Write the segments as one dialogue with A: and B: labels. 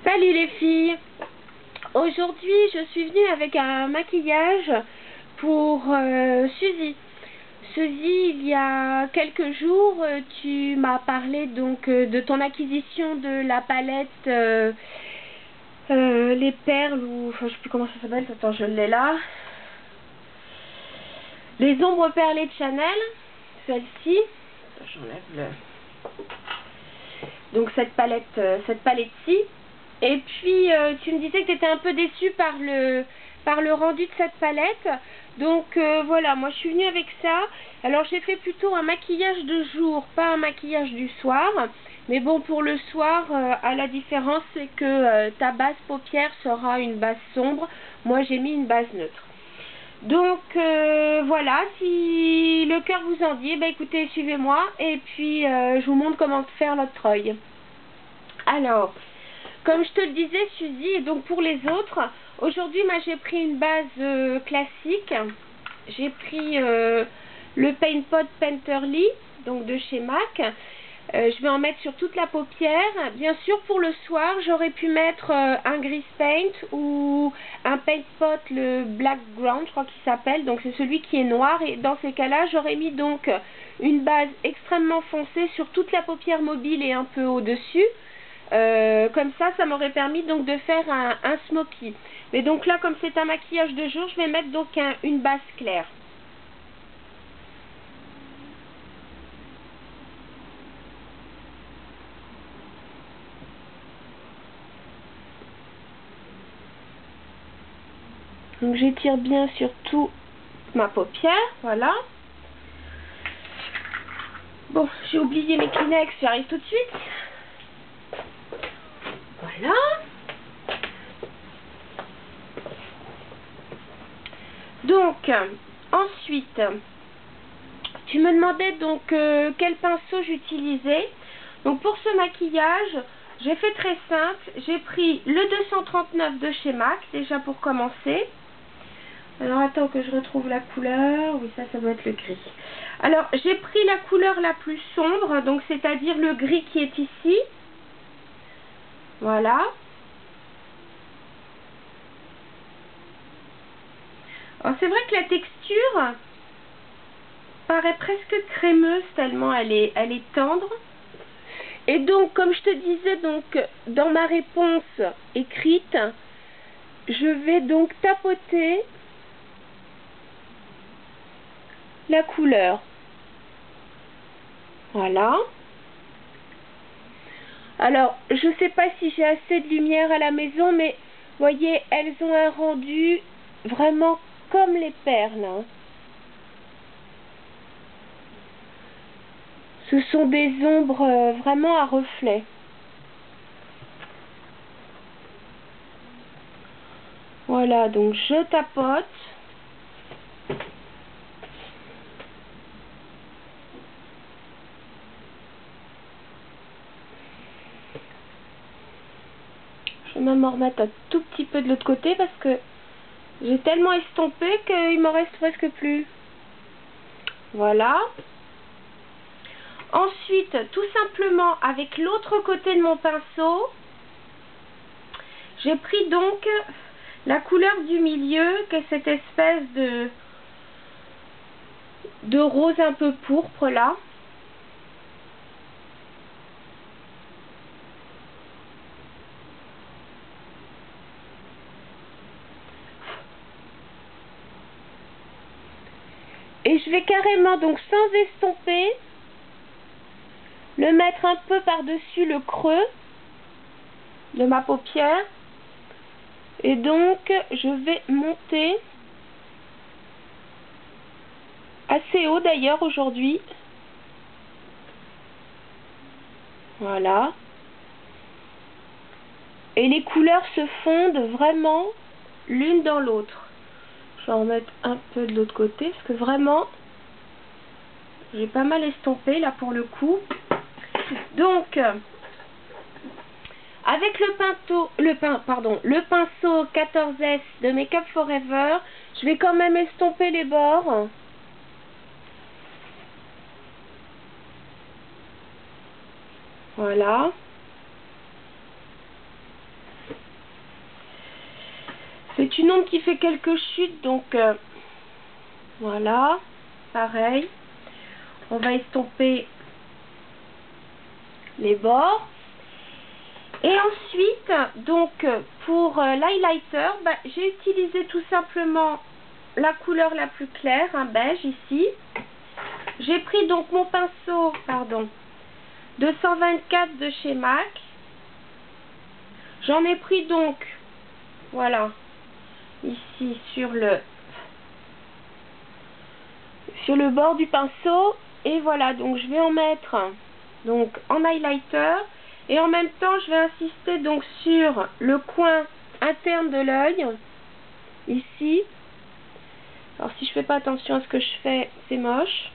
A: Salut les filles. Aujourd'hui je suis venue avec un maquillage pour Suzy. Suzy, il y a quelques jours tu m'as parlé donc de ton acquisition de la palette les perles ou enfin je sais plus comment ça s'appelle, attends je l'ai là. Les ombres perlées de Chanel, celle-ci. J'enlève donc cette palette-ci. Et puis tu me disais que tu étais un peu déçue par le rendu de cette palette. Donc voilà, moi je suis venue avec ça. Alors j'ai fait plutôt un maquillage de jour, pas un maquillage du soir. Mais bon, pour le soir, à la différence c'est que ta base paupière sera une base sombre. Moi j'ai mis une base neutre. Donc voilà, si le cœur vous en dit, bah écoutez, suivez-moi et puis je vous montre comment faire l'autre œil. Alors, comme je te le disais, Suzy, et donc pour les autres, aujourd'hui, moi j'ai pris une base classique. J'ai pris le Paint Pot Painterly, donc de chez MAC. Je vais en mettre sur toute la paupière. Bien sûr, pour le soir, j'aurais pu mettre un Grease Paint ou un Paint Pot, le Black Ground, je crois qu'il s'appelle. Donc c'est celui qui est noir. Et dans ces cas-là, j'aurais mis donc une base extrêmement foncée sur toute la paupière mobile et un peu au-dessus. Comme ça m'aurait permis donc de faire un smoky. Mais donc là, comme c'est un maquillage de jour, je vais mettre donc une base claire. Donc j'étire bien sur toute ma paupière, voilà. Bon, j'ai oublié mes Kleenex, j'arrive tout de suite. Voilà. Donc, ensuite, tu me demandais donc quel pinceau j'utilisais. Donc pour ce maquillage, j'ai fait très simple. J'ai pris le 239 de chez MAC, déjà pour commencer. Alors attends que je retrouve la couleur. Oui, ça doit être le gris. Alors j'ai pris la couleur la plus sombre, donc c'est-à-dire le gris qui est ici. Voilà. Alors c'est vrai que la texture paraît presque crémeuse tellement elle est tendre. Et donc comme je te disais donc dans ma réponse écrite, je vais donc tapoter la couleur. Voilà. Alors, je ne sais pas si j'ai assez de lumière à la maison, mais voyez, elles ont un rendu vraiment comme les perles. Hein. Ce sont des ombres vraiment à reflets. Voilà, donc je tapote. Je vais même en remettre un tout petit peu de l'autre côté parce que j'ai tellement estompé qu'il m'en reste presque plus. Voilà. Ensuite, tout simplement, avec l'autre côté de mon pinceau, j'ai pris donc la couleur du milieu, qui est cette espèce de rose un peu pourpre là. Et je vais carrément, donc sans estomper, le mettre un peu par-dessus le creux de ma paupière. Et donc, je vais monter assez haut d'ailleurs aujourd'hui. Voilà. Et les couleurs se fondent vraiment l'une dans l'autre. Je vais en mettre un peu de l'autre côté parce que vraiment j'ai pas mal estompé là pour le coup. Donc avec le pinceau 14S de Make Up Forever, je vais quand même estomper les bords. Voilà. C'est une ombre qui fait quelques chutes, donc voilà, pareil. On va estomper les bords. Et ensuite, donc pour l'highlighter, j'ai utilisé tout simplement la couleur la plus claire, un beige ici. J'ai pris donc mon pinceau, 224 de chez MAC. J'en ai pris donc, voilà, ici sur le bord du pinceau. Et voilà, donc je vais en mettre donc en highlighter. Et en même temps, je vais insister donc sur le coin interne de l'œil, ici. Alors si je fais pas attention à ce que je fais, c'est moche.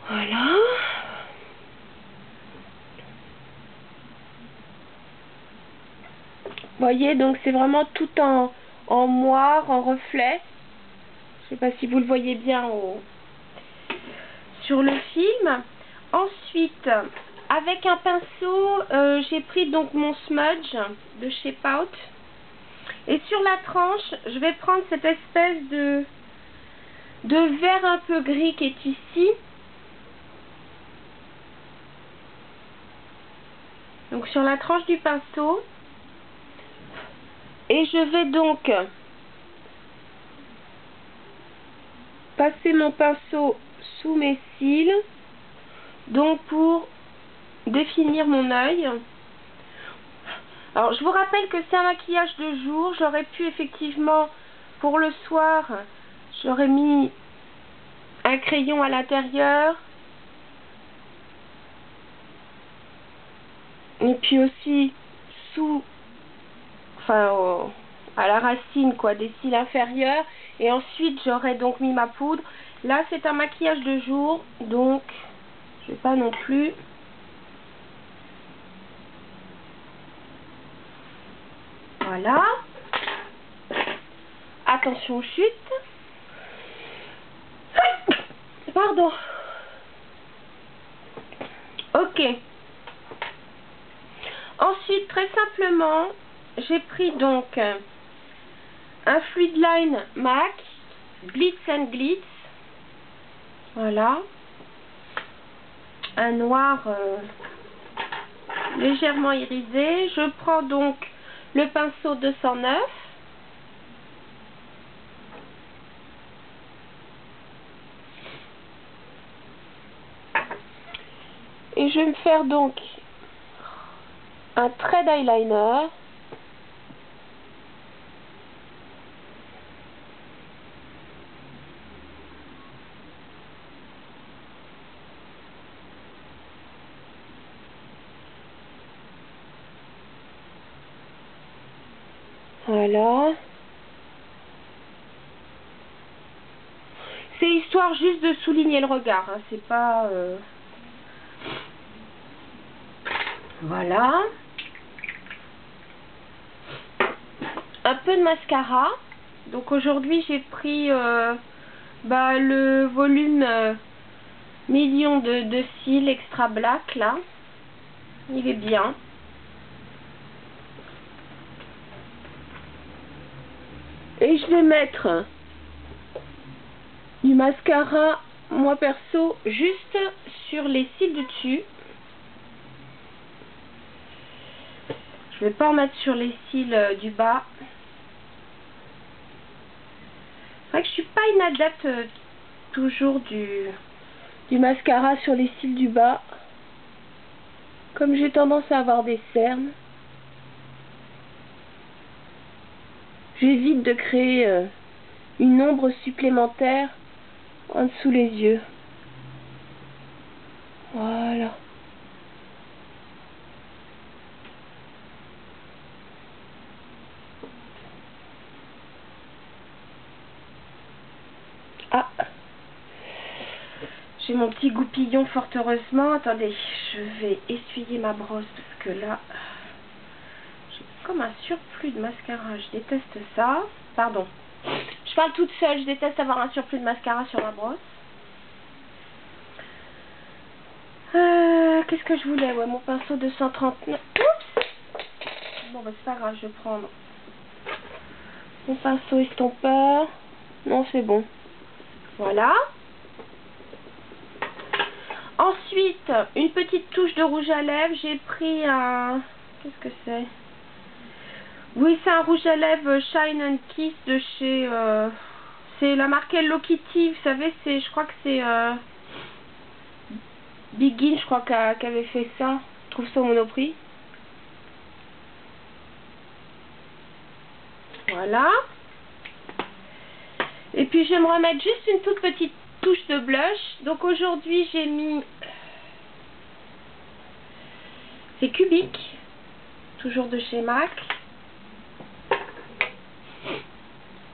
A: Voilà. Vous voyez, donc c'est vraiment tout en moire, en reflet. Je sais pas si vous le voyez bien sur le film. Ensuite, avec un pinceau, j'ai pris donc mon smudge de chez Pout. Et sur la tranche, je vais prendre cette espèce de vert un peu gris qui est ici. Donc sur la tranche du pinceau. Et je vais donc passer mon pinceau sous mes cils, donc pour définir mon œil. Alors je vous rappelle que c'est un maquillage de jour. J'aurais pu effectivement, pour le soir, j'aurais mis un crayon à l'intérieur. Et puis aussi sous, à la racine quoi, des cils inférieurs. Et ensuite j'aurais donc mis ma poudre. Là c'est un maquillage de jour, donc je vais pas non plus. Voilà. Attention aux chutes. Pardon. Ok. Ensuite, très simplement, j'ai pris donc un Fluid Line MAC Glitz and Glitz. Voilà. Un noir légèrement irisé. Je prends donc le pinceau 209. Et je vais me faire donc un trait d'eyeliner. Voilà. C'est histoire juste de souligner le regard, hein. C'est pas... Voilà. Un peu de mascara. Donc aujourd'hui j'ai pris le volume million de cils extra black là. Il est bien. Et je vais mettre du mascara, moi perso, juste sur les cils du dessus. Je vais pas en mettre sur les cils du bas. C'est vrai que je suis pas une adepte toujours du mascara sur les cils du bas. Comme j'ai tendance à avoir des cernes, j'évite de créer une ombre supplémentaire en dessous les yeux. Voilà. Ah, j'ai mon petit goupillon fort heureusement. Attendez, je vais essuyer ma brosse parce que là, j'ai comme un surplus de mascara. Je déteste ça. Pardon. Je parle toute seule. Je déteste avoir un surplus de mascara sur ma brosse. qu'est-ce que je voulais? Ouais, mon pinceau 239. Oups! Bon, bah, c'est pas grave, je vais prendre mon pinceau estompeur. Non, c'est bon. Voilà. Ensuite, une petite touche de rouge à lèvres. J'ai pris un... Qu'est-ce que c'est? Oui, c'est un rouge à lèvres Shine and Kiss de chez... c'est la marque Hello Kitty. Vous savez, je crois que c'est... Begin, je crois, qu'avait fait ça. Je trouve ça au Monoprix. Voilà. Et puis, je vais me remettre juste une toute petite touche de blush. Donc, aujourd'hui, j'ai mis... C'est Cubic. Toujours de chez MAC.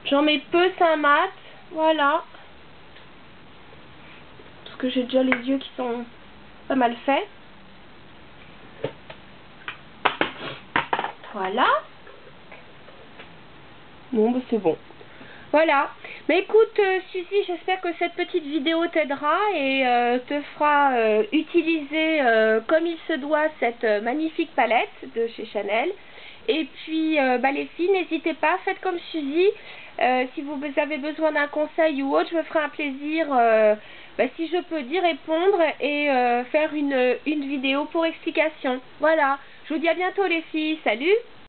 A: J'en mets peu, c'est un mat. Voilà. Parce que j'ai déjà les yeux qui sont pas mal faits. Voilà. Bon, bah c'est bon. Voilà. Mais écoute, Suzy, j'espère que cette petite vidéo t'aidera et te fera utiliser comme il se doit cette magnifique palette de chez Chanel. Et puis, bah, les filles, n'hésitez pas, faites comme Suzy. Si vous avez besoin d'un conseil ou autre, je me ferai un plaisir, bah, si je peux, d'y répondre et faire une vidéo pour explication. Voilà. Je vous dis à bientôt les filles. Salut!